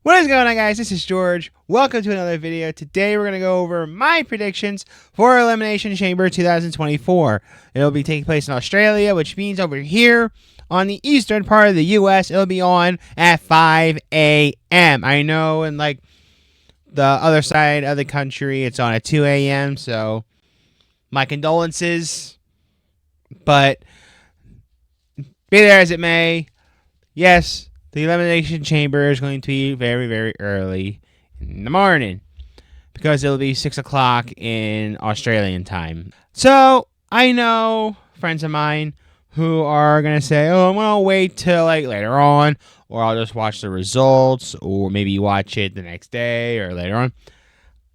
What is going on, guys? This is George. Welcome to another video. Today we're going to go over my predictions for Elimination Chamber 2024. It'll be taking place in Australia, which means over here on the eastern part of the U.S., it'll be on at 5 a.m. I know in like the other side of the country, it's on at 2 a.m., so my condolences. But be there as it may, yes, the Elimination Chamber is going to be very, very early in the morning because it'll be 6 o'clock in Australian time. So I know friends of mine who are going to say, oh, I'm going to wait till like later on, or I'll just watch the results, or maybe watch it the next day or later on.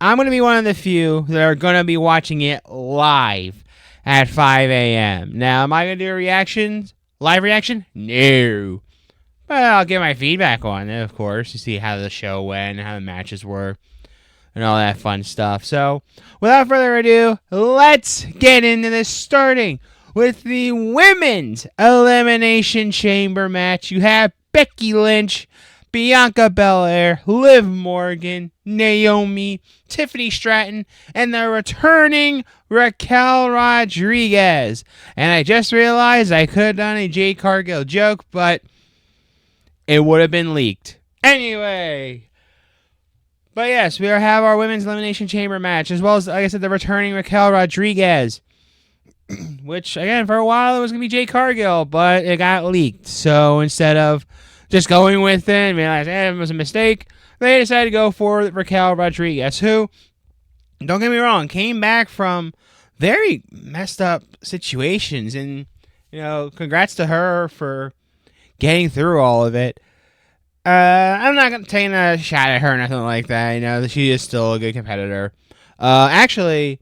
I'm going to be one of the few that are going to be watching it live at 5 a.m. Now, am I going to do a reaction? Live reaction? No. But I'll give my feedback on it, of course, to see how the show went, how the matches were, and all that fun stuff. So, without further ado, let's get into this, starting with the Women's Elimination Chamber match. You have Becky Lynch, Bianca Belair, Liv Morgan, Naomi, Tiffany Stratton, and the returning Raquel Rodriguez. And I just realized I could have done a Jade Cargill joke, but it would have been leaked. Anyway. But yes, we have our Women's Elimination Chamber match, as well as, like I said, the returning Raquel Rodriguez. Which, again, for a while it was going to be Jade Cargill, but it got leaked. So instead of just going with it and realizing it was a mistake, they decided to go for Raquel Rodriguez, who, don't get me wrong, came back from very messed up situations. And, you know, congrats to her for getting through all of it. I'm not going to take a shot at her or nothing like that. You know, she is still a good competitor. Actually,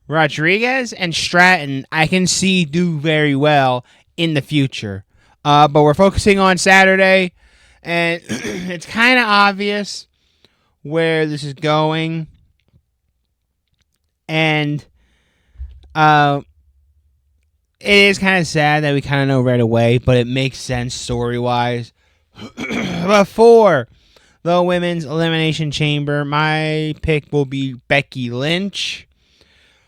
Rodriguez and Stratton, I can see do very well in the future. But we're focusing on Saturday, and it's kind of obvious where this is going. And it is kind of sad that we kind of know right away, but it makes sense story-wise. But for the Women's Elimination Chamber, my pick will be Becky Lynch,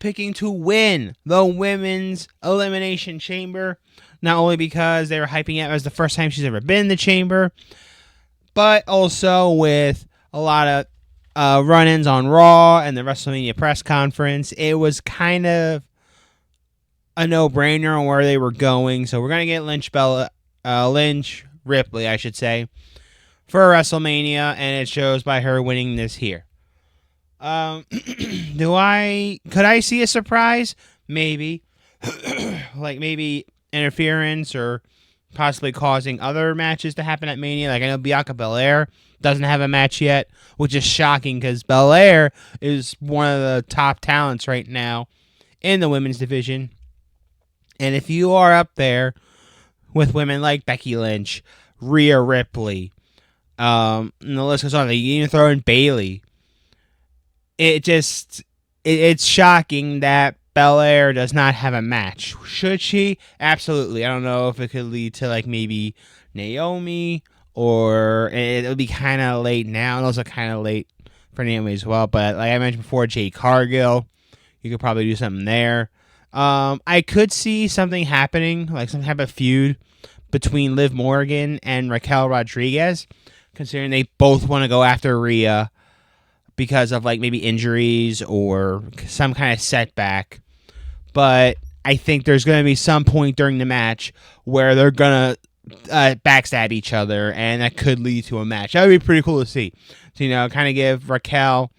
picking to win the Women's Elimination Chamber, not only because they were hyping it as the first time she's ever been in the Chamber, but also with a lot of run-ins on Raw and the WrestleMania press conference. It was kind of a no-brainer on where they were going, so we're going to get Lynch Ripley, I should say, for WrestleMania, and it shows by her winning this here. Could I see a surprise? Maybe. Like maybe interference or possibly causing other matches to happen at Mania. Like I know Bianca Belair doesn't have a match yet, which is shocking because Belair is one of the top talents right now in the women's division. And if you are up there with women like Becky Lynch, Rhea Ripley, and the list goes on, you even throw in Bayley, it's shocking that Belair does not have a match. Should she? Absolutely. I don't know if it could lead to like maybe Naomi, or it'll be kind of late now, and also kind of late for Naomi as well. But like I mentioned before, Jade Cargill, you could probably do something there. I could see something happening, like some type of feud between Liv Morgan and Raquel Rodriguez, considering they both want to go after Rhea because of like maybe injuries or some kind of setback. But I think there's going to be some point during the match where they're going to backstab each other, and that could lead to a match. That would be pretty cool to see. So, you know, kind of give Raquel,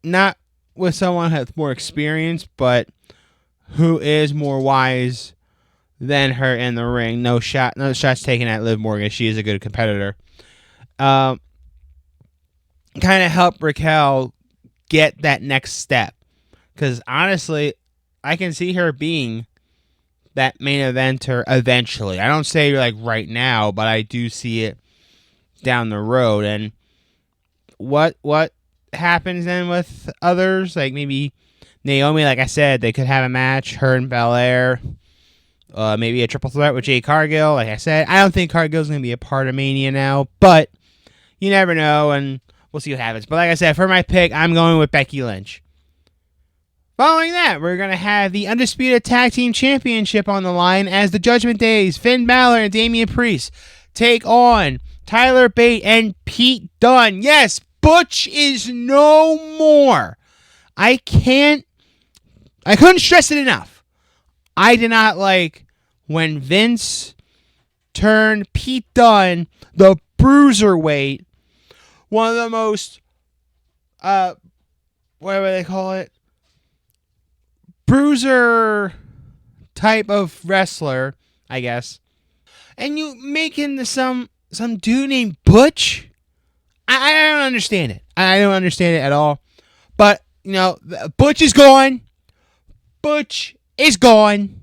not with someone who has more experience, but who is more wise than her in the ring. No shots taken at Liv Morgan. She is a good competitor. Kind of help Raquel get that next step. Because honestly, I can see her being that main eventer eventually. I don't say like right now, but I do see it down the road. And what happens then with others? Like maybe Naomi, like I said, they could have a match, her and Belair. Maybe a triple threat with Jade Cargill. Like I said, I don't think Cargill's going to be a part of Mania now, but you never know, and we'll see what happens. But like I said, for my pick, I'm going with Becky Lynch. Following that, we're going to have the Undisputed Tag Team Championship on the line as the Judgment Days, Finn Balor and Damian Priest, take on Tyler Bate and Pete Dunne. Yes, Butch is no more. I couldn't stress it enough. I did not like when Vince turned Pete Dunne, the bruiserweight, one of the most, what do they call it? Bruiser type of wrestler, I guess. And you make into some dude named Butch? I don't understand it. I don't understand it at all. But, you know, Butch is gone. Butch is gone.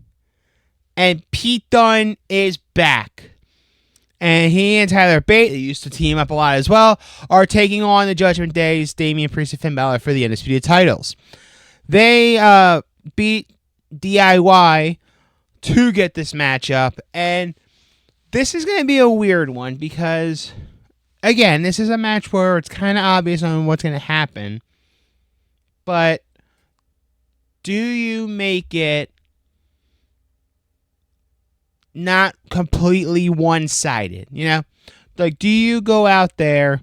And Pete Dunne is back. And he and Tyler Bate, they used to team up a lot as well, are taking on the Judgment Days, Damian Priest and Finn Balor for the Undisputed titles. They beat DIY to get this matchup. And this is going to be a weird one because, again, this is a match where it's kind of obvious on what's going to happen. But do you make it not completely one-sided, you know? Like, do you go out there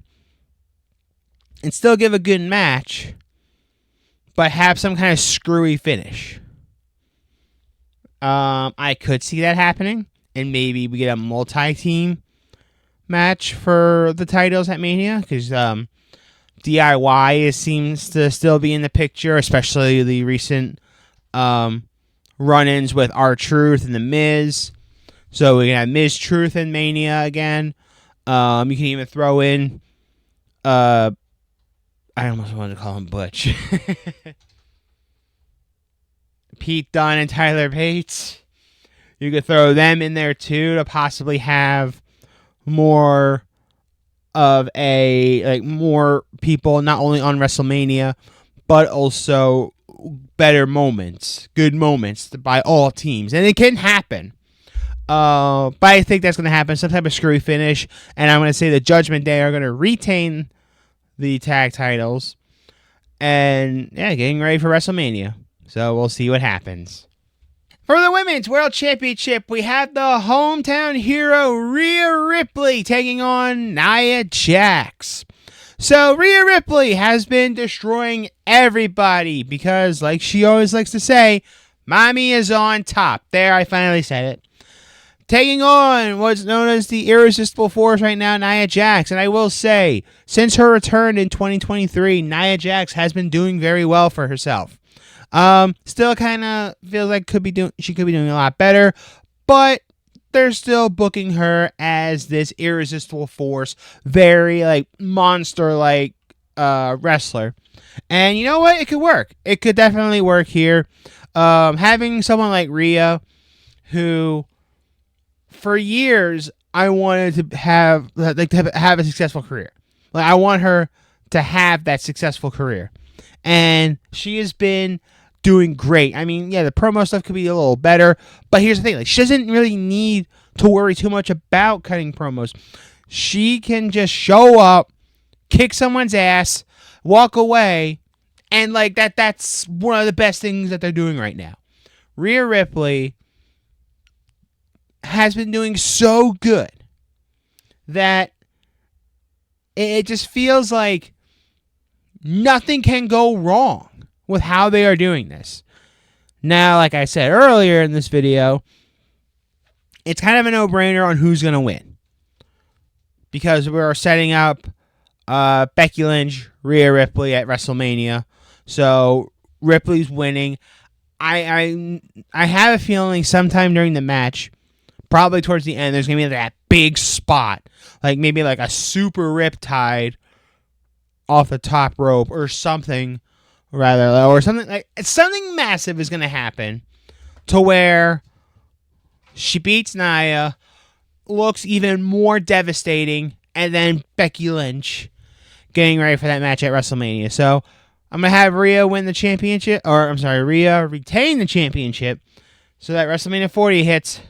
and still give a good match, but have some kind of screwy finish? I could see that happening, and maybe we get a multi-team match for the titles at Mania, because DIY seems to still be in the picture, especially the recent run-ins with R-Truth and The Miz. So we can have Miz Truth in Mania again. You can even throw in, I almost wanted to call him Butch. Pete Dunne and Tyler Bates. You could throw them in there too to possibly have more of more people not only on WrestleMania, but also better moments, good moments by all teams. And it can happen. But I think that's going to happen. Some type of screwy finish. And I'm going to say the Judgment Day are going to retain the tag titles. And, yeah, getting ready for WrestleMania. So we'll see what happens. For the Women's World Championship, we have the hometown hero Rhea Ripley taking on Nia Jax. So Rhea Ripley has been destroying everybody because, like she always likes to say, Mommy is on top. There, I finally said it. Taking on what's known as the irresistible force right now, Nia Jax. And I will say, since her return in 2023, Nia Jax has been doing very well for herself. Still kind of feels like she could be doing a lot better, but they're still booking her as this irresistible force, very monster-like wrestler. And you know what? It could work. It could definitely work here. Having someone like Rhea, who for years I wanted to have a successful career. Like, I want her to have that successful career, and she has been doing great. I mean, yeah, the promo stuff could be a little better, but here's the thing: she doesn't really need to worry too much about cutting promos. She can just show up, kick someone's ass, walk away, and that's one of the best things that they're doing right now. Rhea Ripley has been doing so good that it just feels like nothing can go wrong with how they are doing this. Now, like I said earlier in this video, it's kind of a no-brainer on who's going to win, because we're setting up Becky Lynch, Rhea Ripley at WrestleMania. So Ripley's winning. I have a feeling sometime during the match, probably towards the end, there's going to be that big spot. Maybe a super riptide off the top rope or something, or something massive is going to happen to where she beats Nia, looks even more devastating, and then Becky Lynch getting ready for that match at WrestleMania. So I'm going to have Rhea win the championship, Rhea retain the championship, so that WrestleMania 40 hits.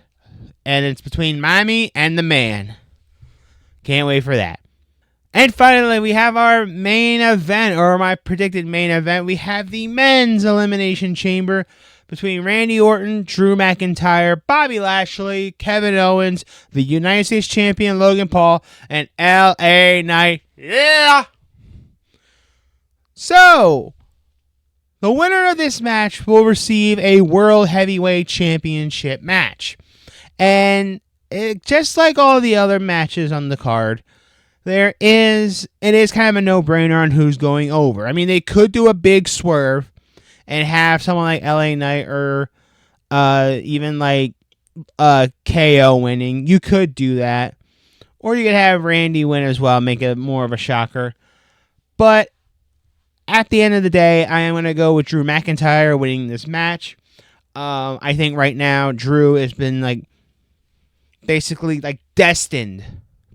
And it's between Mommy and the man. Can't wait for that. And finally, we have our main event, or my predicted main event. We have the men's Elimination Chamber between Randy Orton, Drew McIntyre, Bobby Lashley, Kevin Owens, the United States Champion Logan Paul, and LA Knight. Yeah! So, the winner of this match will receive a World Heavyweight Championship match. And just like all the other matches on the card, it is kind of a no-brainer on who's going over. I mean, they could do a big swerve and have someone like LA Knight or even like KO winning. You could do that. Or you could have Randy win as well, make it more of a shocker. But at the end of the day, I am going to go with Drew McIntyre winning this match. I think right now Drew has been basically destined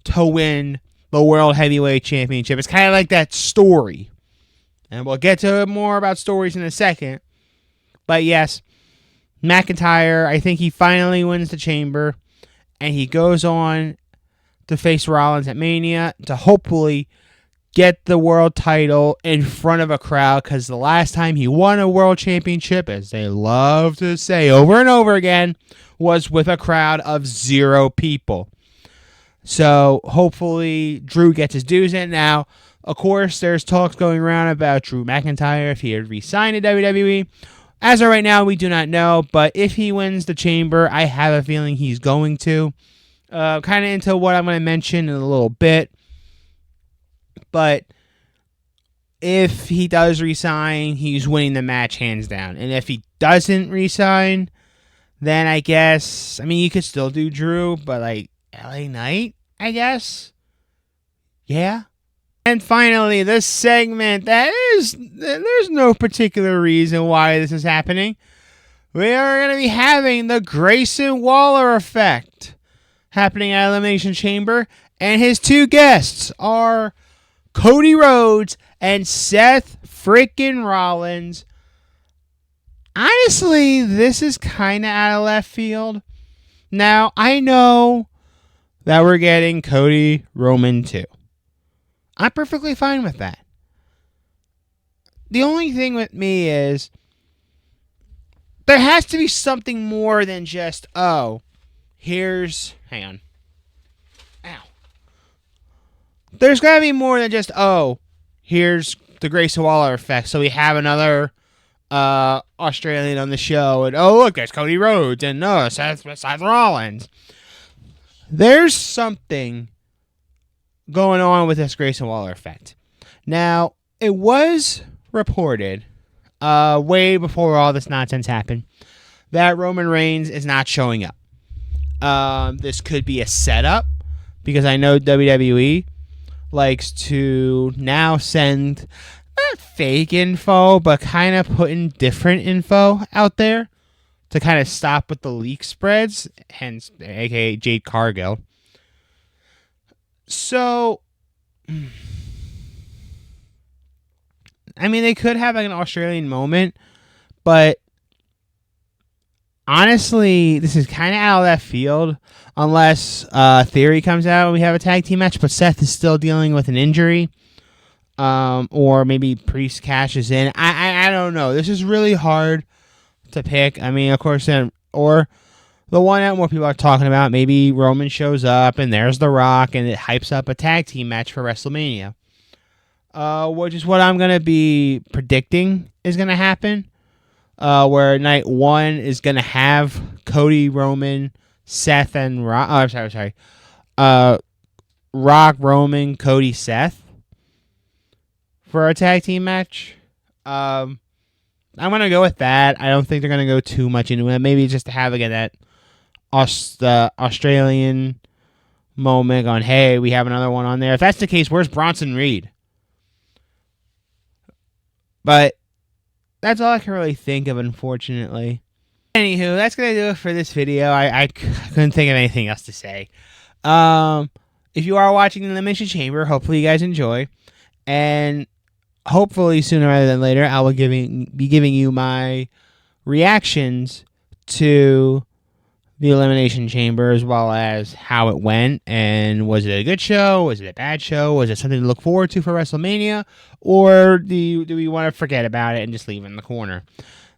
to win the World Heavyweight Championship. It's kind of like that story. And we'll get to more about stories in a second. But yes, McIntyre, I think he finally wins the Chamber. And he goes on to face Rollins at Mania to hopefully get the world title in front of a crowd. Because the last time he won a world championship, as they love to say over and over again, was with a crowd of 0 people. So, hopefully, Drew gets his dues in. Now, of course, there's talks going around about Drew McIntyre if he had re-signed to WWE. As of right now, we do not know. But if he wins the Chamber, I have a feeling he's going to. Kind of into what I'm going to mention in a little bit. But if he does re-sign, he's winning the match hands down. And if he doesn't re-sign, then I guess, you could still do Drew, but LA Knight, I guess. Yeah. And finally, this segment there's no particular reason why this is happening. We are going to be having the Grayson Waller effect happening at Elimination Chamber. And his 2 guests are Cody Rhodes and Seth freaking Rollins. Honestly, this is kind of out of left field. Now, I know that we're getting Cody Roman too. I'm perfectly fine with that. The only thing with me is there has to be something more than just, hang on. Ow. There's got to be more than just, here's the Grayson Waller effect. So we have another Australian on the show, and look, there's Cody Rhodes, and Seth Rollins. There's something going on with this Grayson Waller effect. Now, it was reported way before all this nonsense happened that Roman Reigns is not showing up. This could be a setup, because I know WWE likes to now send not fake info, but kind of putting different info out there to kind of stop with the leak spreads, hence, aka Jade Cargill. So, they could have an Australian moment, but honestly, this is kind of out of left field, unless Theory comes out and we have a tag team match, but Seth is still dealing with an injury. Or maybe Priest cashes in. I don't know. This is really hard to pick. Of course, or the one that more people are talking about, maybe Roman shows up and there's The Rock and it hypes up a tag team match for WrestleMania. Which is what I'm going to be predicting is going to happen. Where night 1 is going to have Cody, Roman, Seth, and Rock. Oh, I'm sorry. Rock, Roman, Cody, Seth for a tag team match. I'm going to go with that. I don't think they're going to go too much into it. Maybe just to have, again, that the Australian moment on, hey, we have another one on there. If that's the case, where's Bronson Reed? But that's all I can really think of, unfortunately. Anywho, that's going to do it for this video. I couldn't think of anything else to say. If you are watching the Elimination Chamber, hopefully you guys enjoy. And hopefully sooner rather than later, I will be giving you my reactions to the Elimination Chamber, as well as how it went, and was it a good show? Was it a bad show? Was it something to look forward to for WrestleMania? Or do we want to forget about it and just leave it in the corner?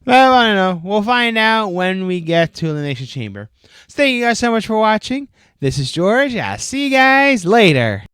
Well, I don't know. We'll find out when we get to Elimination Chamber. So thank you guys so much for watching. This is George. I'll see you guys later.